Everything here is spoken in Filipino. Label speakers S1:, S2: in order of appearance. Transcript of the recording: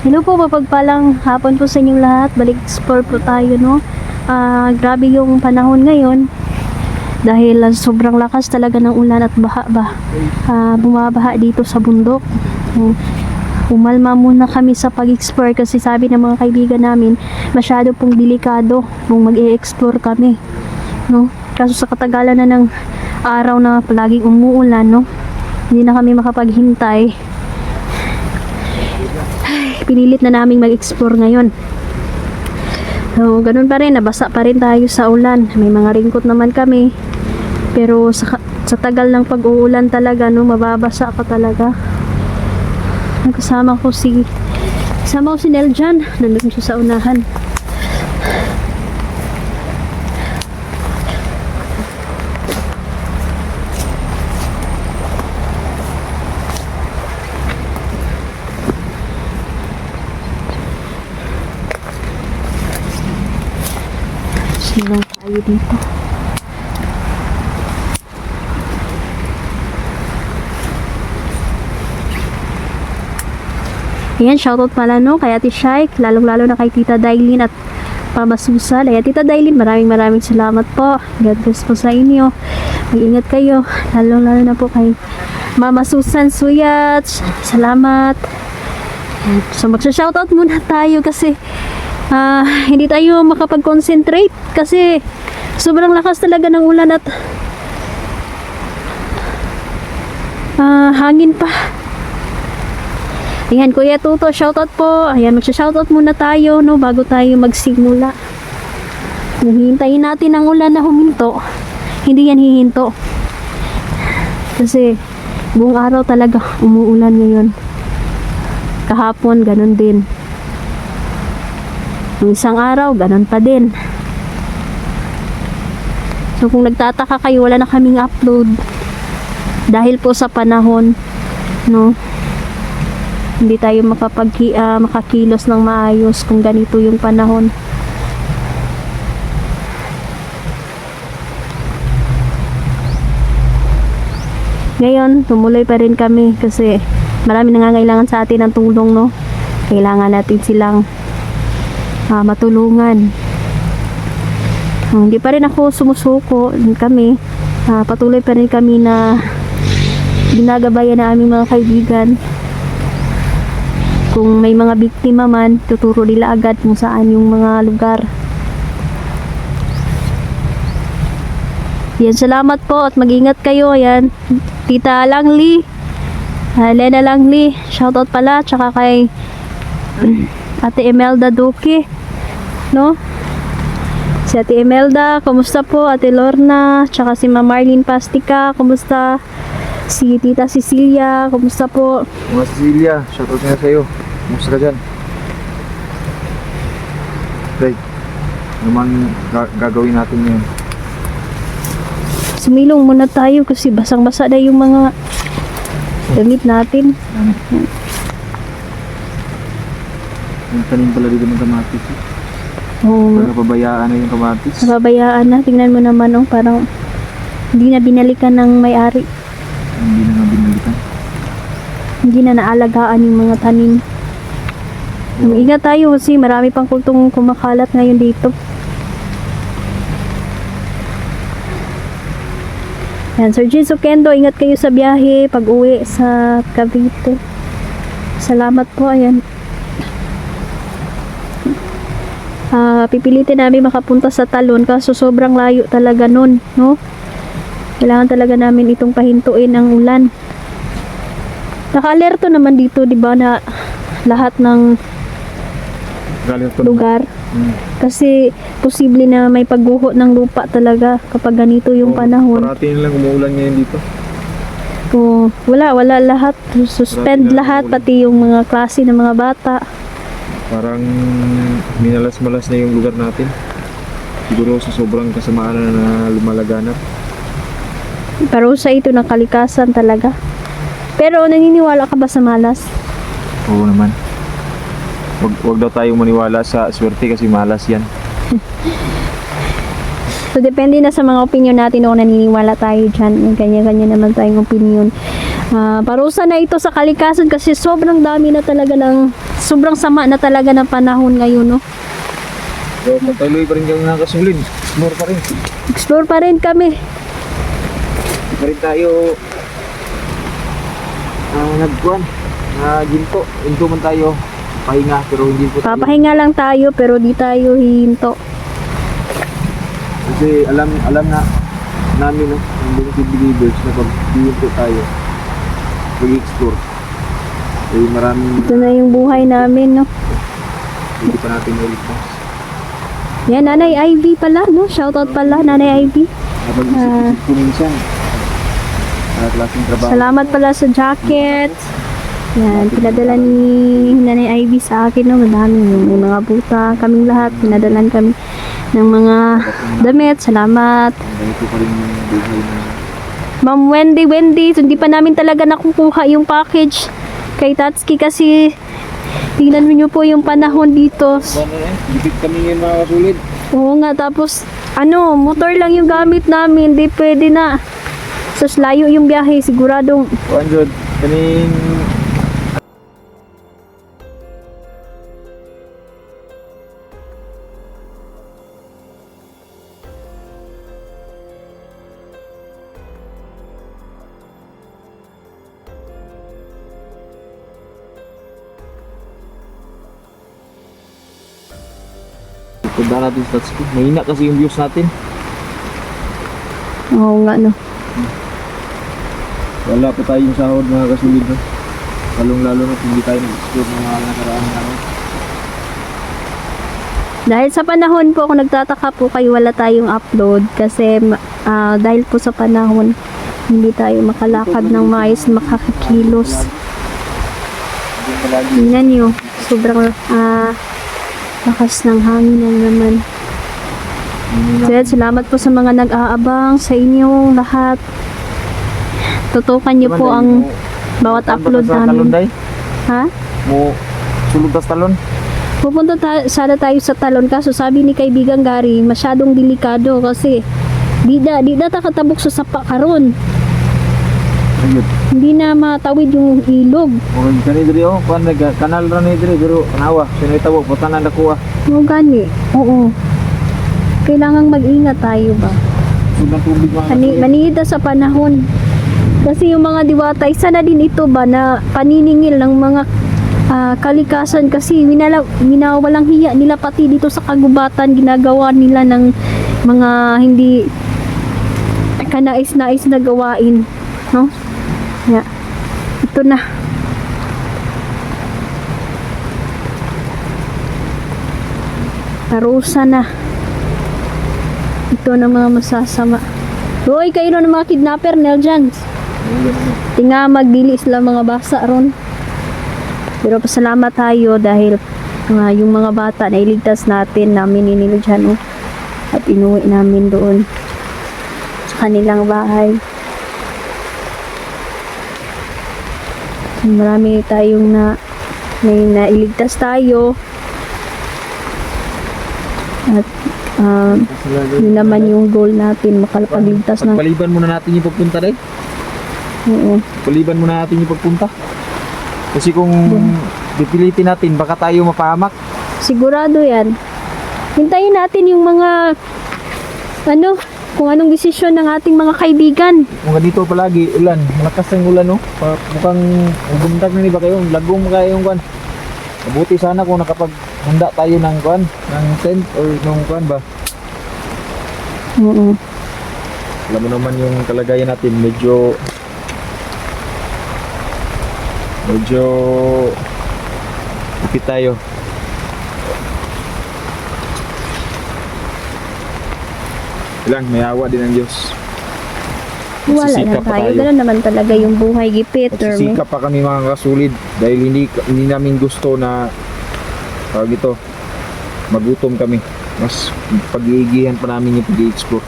S1: Hello po, mapagpalang hapon po sa inyong lahat. Balik explore po tayo, no? Grabe yung panahon ngayon. Dahil sobrang lakas talaga ng ulan at baha ba. Bumabaha dito sa bundok. Umalma muna kami sa pag-explore kasi sabi ng mga kaibigan namin, masyado pong delikado kung mag-e-explore kami. No? Kaso sa katagalan na ng araw na palaging umuulan, no? Hindi na kami makapaghintay. Pinilit na naming mag-explore ngayon. So, ganun pa rin, nabasa pa rin tayo sa ulan. May mga ringkot naman kami. Pero sa tagal ng pag-uulan talaga, no, mababasa ka talaga. Kasama ko si Nel dyan. Nandun siya sa unahan. Silang tayo dito. Ayan, shoutout pala no kay Ate Shaik, lalong-lalo na kay Tita Dailin at Mama Susan. Ayan, Tita Dailin, maraming salamat po. God bless po sa inyo. Mag-ingat kayo. Lalong-lalo na po kay Mama Susan Suyat. Salamat. So, magsa-shoutout muna tayo kasi hindi tayo makapag-concentrate kasi sobrang lakas talaga ng ulan at hangin pa. Ayan, Kuya Tuto, shoutout po. Ayan, magsha-shoutout muna tayo, no, bago tayo magsimula. Hihintayin natin ang ulan na huminto. Hindi yan hihinto. Kasi buong araw talaga umuulan ngayon. Kahapon, ganun din. Yung isang araw, ganun pa din. So, kung nagtataka kayo, wala na kaming upload. Dahil po sa panahon, no, hindi tayo makakilos ng maayos kung ganito yung panahon. Ngayon, tumuloy pa rin kami kasi marami nangangailangan sa atin ng tulong, no? Kailangan natin silang matulungan. Hindi pa rin ako sumusuko. Kami, patuloy pa rin kami na ginagabayan na aming mga kaibigan. Kung may mga biktima man, tuturo nila agad kung saan yung mga lugar. Yan, salamat po at mag-ingat kayo. Ayan, Tita Langli, Lena Langli, shoutout pala, tsaka kay Ate Imelda Duque, no? Si Ate Imelda, kumusta po? Ate Lorna, tsaka si Ma'am Marlene Pastica, kumusta? Si Tita Cecilia, kumusta po?
S2: Mga Cecilia, shoutout nga sa'yo. Kumusta ka dyan? Okay, naman gagawin natin yun.
S1: Sumilong muna tayo kasi basang-basa na yung mga damit natin.
S2: Yung tanim pala dito ng kamatis.
S1: Oh,
S2: Napabayaan na yung kamatis.
S1: nababayaan na. Tingnan mo naman, oh, parang hindi na binalikan ng may-ari.
S2: Hindi na nga binalikan.
S1: Hindi na naalagaan yung mga tanim. Ingat tayo kasi marami pang kultong kumakalat ngayon dito. Yan, Sir Jinso Kendo, ingat kayo sa biyahe pag uwi sa Cavite. Salamat po, ayan. Pipilitin namin makapunta sa Talon kaso sobrang layo talaga nun, no? Kailangan talaga namin itong pahintuin ang ulan. Naka-alerto naman dito, di ba, na lahat ng lugar. Kasi posible na may pagguho ng lupa talaga kapag ganito yung panahon.
S2: Parating lang umuulan ngayon dito.
S1: Wala lahat. Suspend lahat, pati yung mga klase ng mga bata.
S2: Parang minalas-malas na yung lugar natin. Siguro sa sobrang kasamaan na lumalaganap.
S1: Parusa ito ng kalikasan talaga. Pero naniniwala ka ba sa malas?
S2: Oo naman. Wag daw tayong maniwala sa swerte kasi malas yan.
S1: So, depende na sa mga opinion natin kung naniniwala tayo dyan. Kanya-kanya naman tayong opinion. Parusa na ito sa kalikasan kasi sobrang dami na talaga ng sobrang sama na talaga ng panahon ngayon, no?
S2: So, patuloy pa rin kami ng kasulid. Explore pa rin.
S1: Explore pa rin kami.
S2: Hindi pa rin tayo nagkuhan. Ginto. Ginto man tayo. Pahinga pero hindi po tayo.
S1: Papahinga lang tayo pero di tayo hihinto.
S2: Kasi alam na namin no, ang mga believers na pag ginto tayo, pag-explore. Eh maraming
S1: Ito na yung buhay namin, no?
S2: hindi pa natin ulit.
S1: Yan, Nanay Ivy pala, no? Shoutout pala, Nanay Ivy.
S2: Napag-isip-isip ko minsan. Klaseng trabaho.
S1: Salamat pala sa jacket. Yan, pinadala ni Nanay Ivy sa akin, no? Madami yung mga buta. Kaming lahat, pinadalan kami ng mga damit. Salamat.
S2: Ganito pa rin yung buhay na
S1: Ma'am Wendy, so hindi pa namin talaga nakukuha yung package kay Tatsuki kasi tingnan niyo po yung panahon dito.
S2: Dikit kami ngayon mga kasulid.
S1: Oo nga, tapos motor lang yung gamit namin, di pwede na. Sus, layo yung biyahe, siguradong
S2: 100. Kaning punta natin sa Tatsuki. Mahina kasi yung views natin.
S1: oo nga, no.
S2: Wala pa tayong sahod mga kasulid. No? Lalong-lalo na hindi tayo nag-explore ng mga nakaraan namin.
S1: Dahil sa panahon po, kung nagtataka po kayo, wala tayong upload kasi dahil po sa panahon, hindi tayo makalakad ng maayos, makakikilos.
S2: Hindi palagi.
S1: Tingnan nyo, sobrang lakas ng hangin na naman. Kaya salamat po sa mga nag-aabang, sa inyong lahat. Tutukan nyo po ang bawat upload namin. Ha?
S2: Mo sulod tas talon.
S1: Pupunta sana tayo sa talon kaso sabi ni kaibigang Gary, masyadong delikado kasi di na takatabok sa sapa karon.
S2: Ayun.
S1: Hindi na matawid yung ilog.
S2: Okay, kani diri oh, kuan kanal ra ni diri pero nawa, sino itawo putanan dako ah.
S1: Oo gani. Oo. Kailangang mag-ingat tayo ba?
S2: Sudang tubig mga
S1: Manida sa panahon. Kasi yung mga diwata, isa na din ito ba na paniningil ng mga kalikasan kasi winawalang hiya nila pati dito sa kagubatan, ginagawa nila ng mga hindi kanais-nais na gawain, no? Yeah. Ito na. Parusa na. Ito na mga masasama. Hoy, kayo ng mga kidnapper, Neljans. Tinga magdili sila mga basa ron. Pero pasalamat tayo dahil yung mga bata na iligtas natin namin inilidyan at inuwi namin doon sa kanilang bahay. Marami tayong may nailigtas tayo at yun naman yung goal natin, makapagligtas ng
S2: paliban muna natin yung pagpunta dai.
S1: oo.
S2: Paliban muna natin yung pagpunta. Kasi kung pipilitin natin baka tayo mapahamak.
S1: Sigurado yan. Hintayin natin yung mga kung anong desisyon ng ating mga kaibigan.
S2: Kung ganito palagi ulan, malakas ang ulan no. Mukhang bumtag na ni ba kayo, lagong kayo yung kuan. Mabuti sana kung nakapaghanda tayo ng kuan, ng tent or ng kuan ba.
S1: Oo.
S2: Alam mo naman yung kalagayan natin, medyo ipit tayo. Ilang, may awa din ng Diyos.
S1: Wala na
S2: Magsisikap pa
S1: tayo.
S2: tayo.
S1: Ganun naman talaga yung buhay, gipit.
S2: Magsisikap pa kami mga kasulid dahil hindi namin gusto na magutom kami. Mas pag-iigihan pa namin yung pag-i-explore.